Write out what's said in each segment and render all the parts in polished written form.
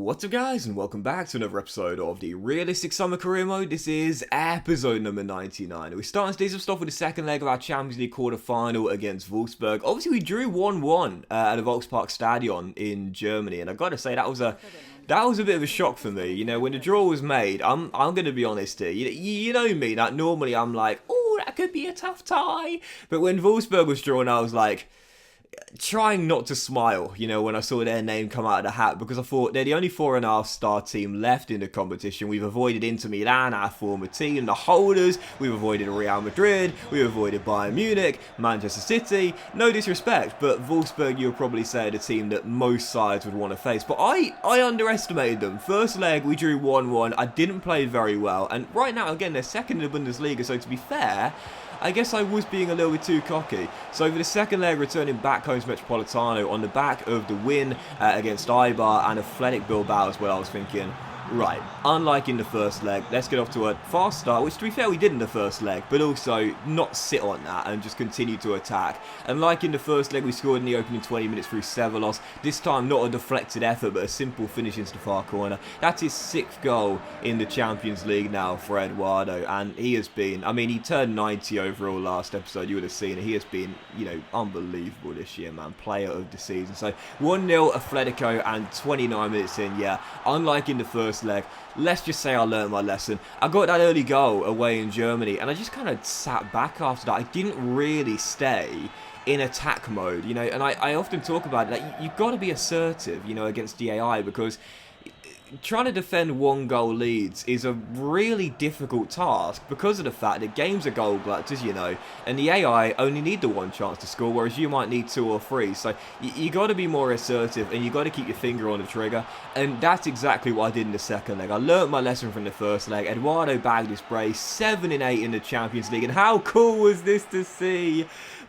What's up guys, and welcome back to another episode of the Realistic Summer Career Mode. This is episode number 99. We're starting today's stuff with the second leg of our Champions League quarter-final against Wolfsburg. Obviously we drew 1-1 at the Volkspark Stadion in Germany, and I've got to say that was a bit of a shock for me. You know, when the draw was made, I'm going to be honest here, you know me, that normally I'm like, oh, that could be a tough tie, but when Wolfsburg was drawn I was like, trying not to smile, you know, when I saw their name come out of the hat, because I thought they're the only 4.5-star team left in the competition. We've avoided Inter Milan, our former team, the holders. We've avoided Real Madrid. We've avoided Bayern Munich, Manchester City. No disrespect, but Wolfsburg, you would probably say, are the team that most sides would want to face. But I underestimated them. First leg, we drew 1-1. I didn't play very well. And right now, again, they're second in the Bundesliga, so to be fair, I guess I was being a little bit too cocky. So for the second leg, returning back home to Metropolitano on the back of the win against Eibar and Athletic Bilbao as well, I was thinking, right, unlike in the first leg, let's get off to a fast start, which to be fair we did in the first leg, but also not sit on that and just continue to attack. And like in the first leg, we scored in the opening 20 minutes through Sevelos, this time not a deflected effort but a simple finish into the far corner. That's his 6th goal in the Champions League now for Eduardo, and he has been, I mean, he turned 90 overall last episode, you would have seen it. He has been, you know, unbelievable this year, man. Player of the season. So 1-0 Atletico, and 29 minutes in, yeah, unlike in the first leg, let's just say I learned my lesson. I got that early goal away in Germany and I just kind of sat back after that. I didn't really stay in attack mode, you know, and I often talk about it, like, you've got to be assertive, you know, against the AI, because trying to defend 1-goal leads is a really difficult task because of the fact that games are goal gluts, as you know, and the AI only need the one chance to score, whereas you might need 2 or 3. So you got to be more assertive and you got to keep your finger on the trigger, and that's exactly what I did in the second leg. I learnt my lesson from the first leg. Eduardo bagged his brace, 7-8 in the Champions League, and how cool was this to see?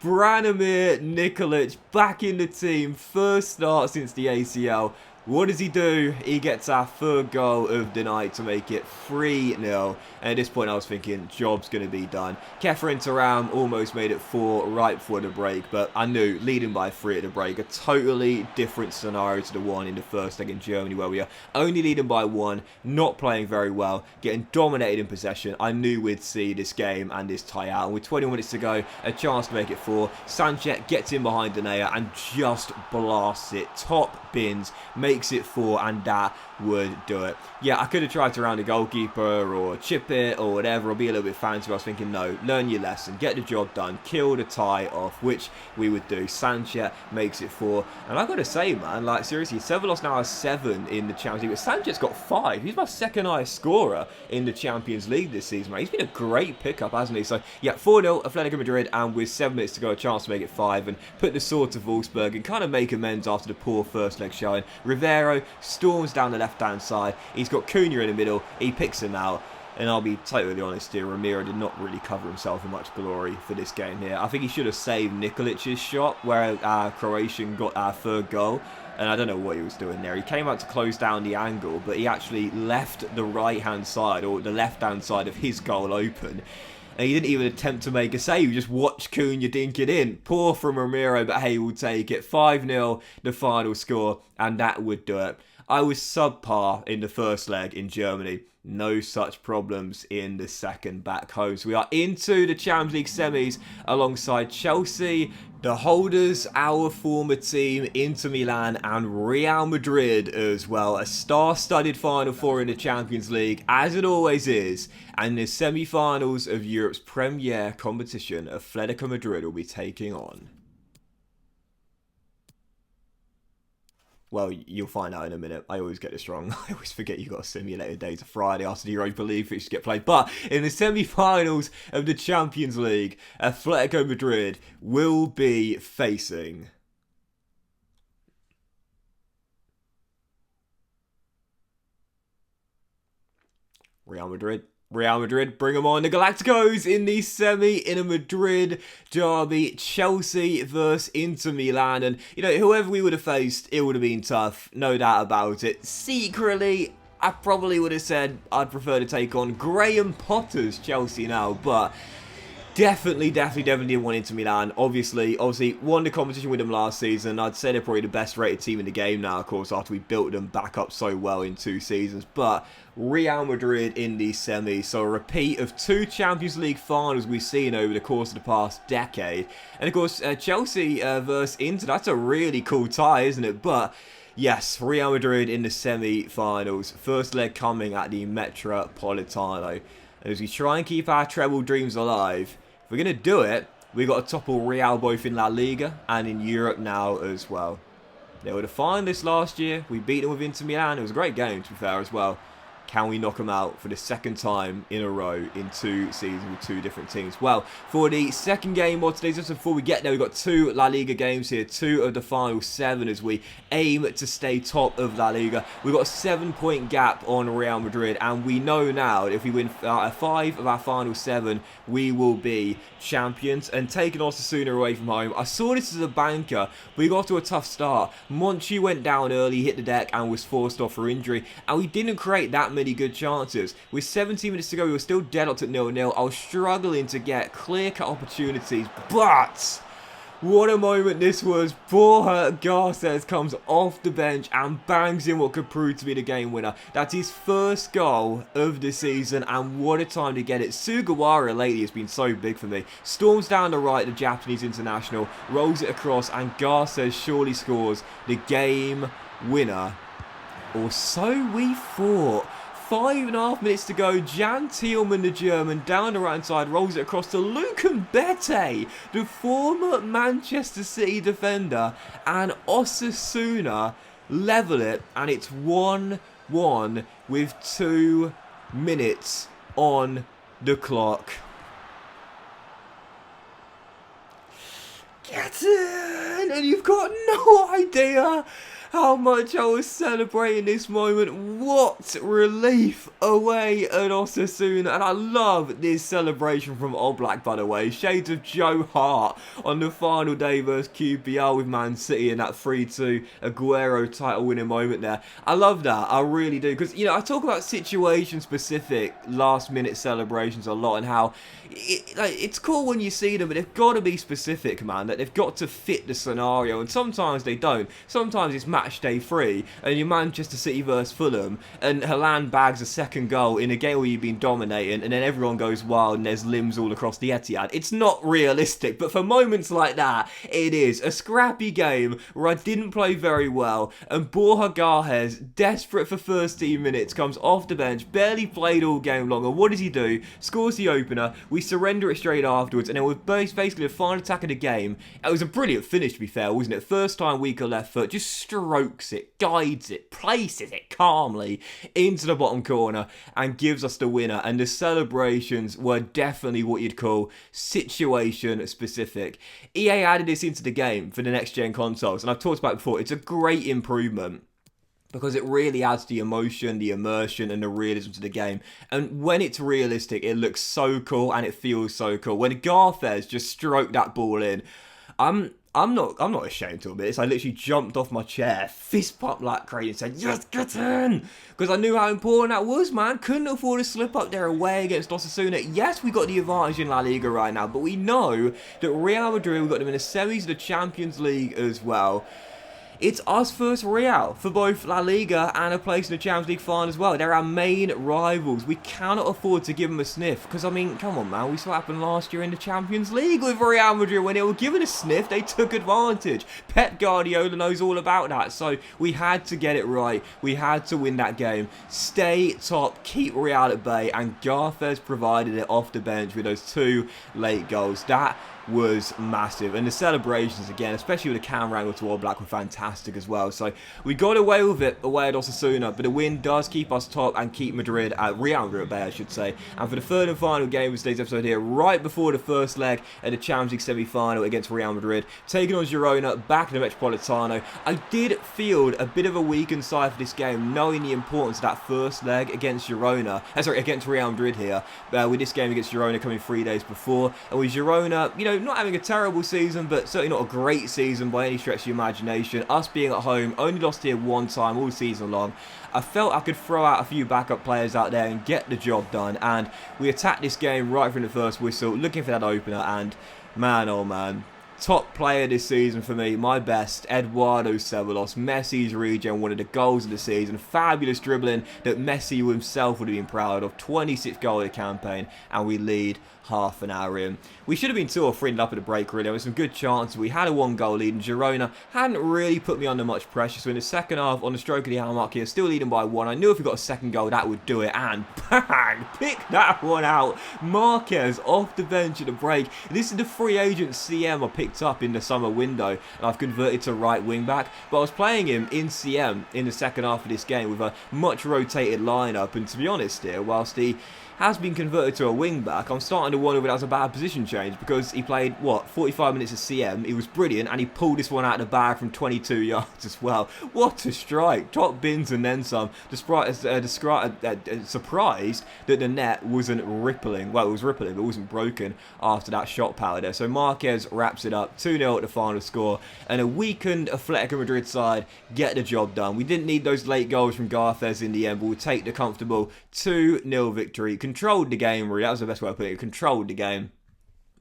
Branimir Nikolic back in the team, first start since the ACL. What does he do? He gets our 3rd goal of the night to make it 3-0. And at this point I was thinking, job's going to be done. Kefren Turam almost made it 4 right before the break, but I knew leading by 3 at the break, a totally different scenario to the one in the first leg in Germany, where we are only leading by 1, not playing very well, getting dominated in possession. I knew we'd see this game and this tie out. And with 20 minutes to go, a chance to make it 4. Sanchez gets in behind Denea and just blasts it. Top bins, makes it 4, and that would do it. Yeah, I could have tried to round a goalkeeper or chip it or whatever, or be a little bit fancy, but I was thinking, no, learn your lesson, get the job done, kill the tie off, which we would do. Sanchez makes it 4, and I've got to say, man, like, seriously, Sevelos now has 7 in the Champions League, but Sanchez got 5. He's my second highest scorer in the Champions League this season, man. He's been a great pickup, hasn't he? So, yeah, 4-0 Atletico Madrid, and with 7 minutes to go, a chance to make it 5, and put the sword to Wolfsburg and kind of make amends after the poor first leg showing. Rivero storms down the left-hand side. He's got Cunha in the middle. He picks him out. And I'll be totally honest here, Ramiro did not really cover himself in much glory for this game here. I think he should have saved Nikolic's shot where Croatian got our 3rd goal. And I don't know what he was doing there. He came out to close down the angle, but he actually left the right-hand side, or the left-hand side of his goal open. And he didn't even attempt to make a save. He just watched Cunha dink it in. Poor from Ramiro, but hey, we'll take it. 5-0, the final score, and that would do it. I was subpar in the first leg in Germany. No such problems in the second back home. So we are into the Champions League semis alongside Chelsea, the holders, our former team, Inter Milan, and Real Madrid as well. A star-studded Final Four in the Champions League, as it always is. And the semi-finals of Europe's premier competition, Atletico Madrid will be taking on. Well, you'll find out in a minute. I always get this wrong. I always forget you got a simulated day to Friday after the Europa League fixtures get played. But in the semi-finals of the Champions League, Atletico Madrid will be facing Real Madrid. Real Madrid, bring them on. The Galacticos in the semi in a Madrid derby. Chelsea versus Inter Milan. And, you know, whoever we would have faced, it would have been tough. No doubt about it. Secretly, I probably would have said I'd prefer to take on Graham Potter's Chelsea now. But Definitely didn't want Inter Milan. Obviously won the competition with them last season. I'd say they're probably the best rated team in the game now, of course, after we built them back up so well in 2 seasons. But Real Madrid in the semis, so a repeat of 2 Champions League finals we've seen over the course of the past decade. And of course, Chelsea versus Inter, that's a really cool tie, isn't it? But yes, Real Madrid in the semi-finals. First leg coming at the Metropolitano. And as we try and keep our treble dreams alive, if we're going to do it, we've got to topple Real both in La Liga and in Europe now as well. They were the finalists last year. We beat them with Inter Milan. It was a great game, to be fair, as well. Can we knock them out for the second time in a row in 2 seasons with 2 different teams? Well, for the second game of today's episode, before we get there, we've got 2 La Liga games here, 2 of the final 7 as we aim to stay top of La Liga. We've got a 7-point gap on Real Madrid, and we know now that if we win 5 of our final 7, we will be champions and taking Osasuna away from home. I saw this as a banker, but we got off to a tough start. Monchi went down early, hit the deck, and was forced off for injury, and we didn't create that many good chances. With 17 minutes to go, we were still deadlocked at 0-0. I was struggling to get clear-cut opportunities, but what a moment this was. Borja Garces comes off the bench and bangs in what could prove to be the game winner. That's his first goal of the season, and what a time to get it. Sugawara lately has been so big for me. Storms down the right, the Japanese international, rolls it across, and Garces surely scores the game winner. Or so we thought. 5.5 minutes to go. Jan Thielmann, the German, down the right side, rolls it across to Lucan Bete, the former Manchester City defender, and Osasuna level it, and it's 1-1 with 2 minutes on the clock. Get in! And you've got no idea how much I was celebrating this moment. What relief away at Osasuna. And I love this celebration from Oblak, by the way. Shades of Joe Hart on the final day versus QPR with Man City in that 3-2 Aguero title winning moment there. I love that. I really do. Because, you know, I talk about situation-specific last-minute celebrations a lot, and how it's cool when you see them, but they've got to be specific, man. That they've got to fit the scenario. And sometimes they don't. Sometimes it's match day 3 and you're Manchester City versus Fulham and Haaland bags a second goal in a game where you've been dominating, and then everyone goes wild and there's limbs all across the Etihad. It's not realistic, but for moments like that, it is. A scrappy game where I didn't play very well, and Borja Garces, desperate for first 10 minutes, comes off the bench, barely played all game long, and what does he do? Scores the opener. We surrender it straight afterwards, and then with basically the final attack of the game, it was a brilliant finish, to be fair, wasn't it? First time weaker left foot, just strokes it, guides it, places it calmly into the bottom corner and gives us the winner. And the celebrations were definitely what you'd call situation specific. EA added this into the game for the next gen consoles, and I've talked about it before. It's a great improvement because it really adds the emotion, the immersion, and the realism to the game. And when it's realistic, it looks so cool and it feels so cool. When Garces just stroked that ball in, I'm not ashamed to admit this. I literally jumped off my chair, fist pumped like crazy, and said, "Yes, get in!" Because I knew how important that was, man. Couldn't afford to slip up there away against Osasuna. Yes, we got the advantage in La Liga right now, but we know that Real Madrid, we got them in the semis of the Champions League as well. It's us versus Real for both La Liga and a place in the Champions League final as well. They're our main rivals. We cannot afford to give them a sniff. Because, I mean, come on, man. We saw what happened last year in the Champions League with Real Madrid. When they were given a sniff, they took advantage. Pep Guardiola knows all about that. So we had to get it right. We had to win that game. Stay top, keep Real at bay. And Garces provided it off the bench with those 2 late goals. That was massive, and the celebrations again, especially with the camera angle to Oblak, were fantastic as well. So we got away with it away at Osasuna, but the win does keep us top and keep Real Madrid at bay, I should say. And for the third and final game of today's episode here, right before the first leg at the Champions League semi-final against Real Madrid, taking on Girona back in the Metropolitano, I did field a bit of a weakened side for this game, knowing the importance of that first leg against against Real Madrid here, with this game against Girona coming 3 days before. And with Girona, you know, Atletico not having a terrible season, but certainly not a great season by any stretch of the imagination. Us being at home, only lost here one time all season long. I felt I could throw out a few backup players out there and get the job done, and we attacked this game right from the first whistle, looking for that opener, and man, oh man. Top player this season for me, my best, Eduardo Ceballos, Messi's regen, one of the goals of the season, fabulous dribbling that Messi himself would have been proud of, 26th goal of the campaign, and we lead half an hour in. We should have been 2 or 3 up at the break really, there were some good chances, we had a 1 goal lead and Girona hadn't really put me under much pressure, so in the second half, on the stroke of the hour mark here, still leading by 1, I knew if we got a second goal that would do it, and bang, pick that one out, Marquez off the bench at the break. This is the free agent CM I picked up in the summer window, and I've converted to right wing back, but I was playing him in CM in the second half of this game with a much rotated lineup, and to be honest here, whilst he has been converted to a wing back, I'm starting to wonder if that was a bad position change, because he played, what, 45 minutes of CM, he was brilliant, and he pulled this one out of the bag from 22 yards as well. What a strike, top bins and then some, surprised that the net wasn't rippling, well it was rippling but it wasn't broken after that shot power there. So Marquez wraps it up, 2-0 at the final score, and a weakened Atletico Madrid side get the job done. We didn't need those late goals from Garces in the end, but we'll take the comfortable 2-0 victory. Controlled the game, really. That was the best way of putting it. Controlled the game.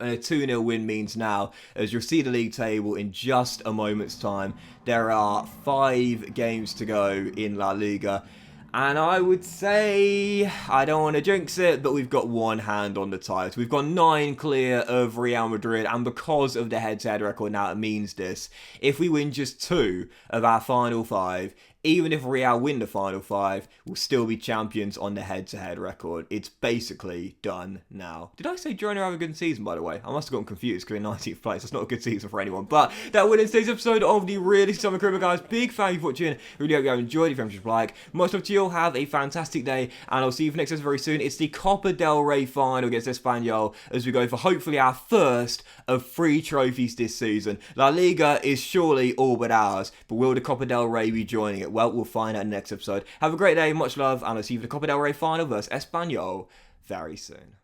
And a 2-0 win means now, as you'll see the league table in just a moment's time, there are 5 games to go in La Liga. And I would say, I don't want to jinx it, but we've got one hand on the title. We've got 9 clear of Real Madrid, and because of the head-to-head record now, it means this. If we win just 2 of our final 5, even if Real win the final 5, we'll still be champions on the head-to-head record. It's basically done now. Did I say Girona have a good season, by the way? I must have gotten confused because we're in 19th place. That's not a good season for anyone. But that will end today's episode of the Realistic Summer Career, guys. Big fan of you for watching. Really hope you have enjoyed. If you haven't, like. Much love to you all. Have a fantastic day, and I'll see you for next episode very soon. It's the Copa del Rey final against Espanyol as we go for hopefully our first of 3 trophies this season. La Liga is surely all but ours, but will the Copa del Rey be joining it? Well, we'll find out in the next episode. Have a great day, much love, and I'll see you for the Copa del Rey final versus Espanyol very soon.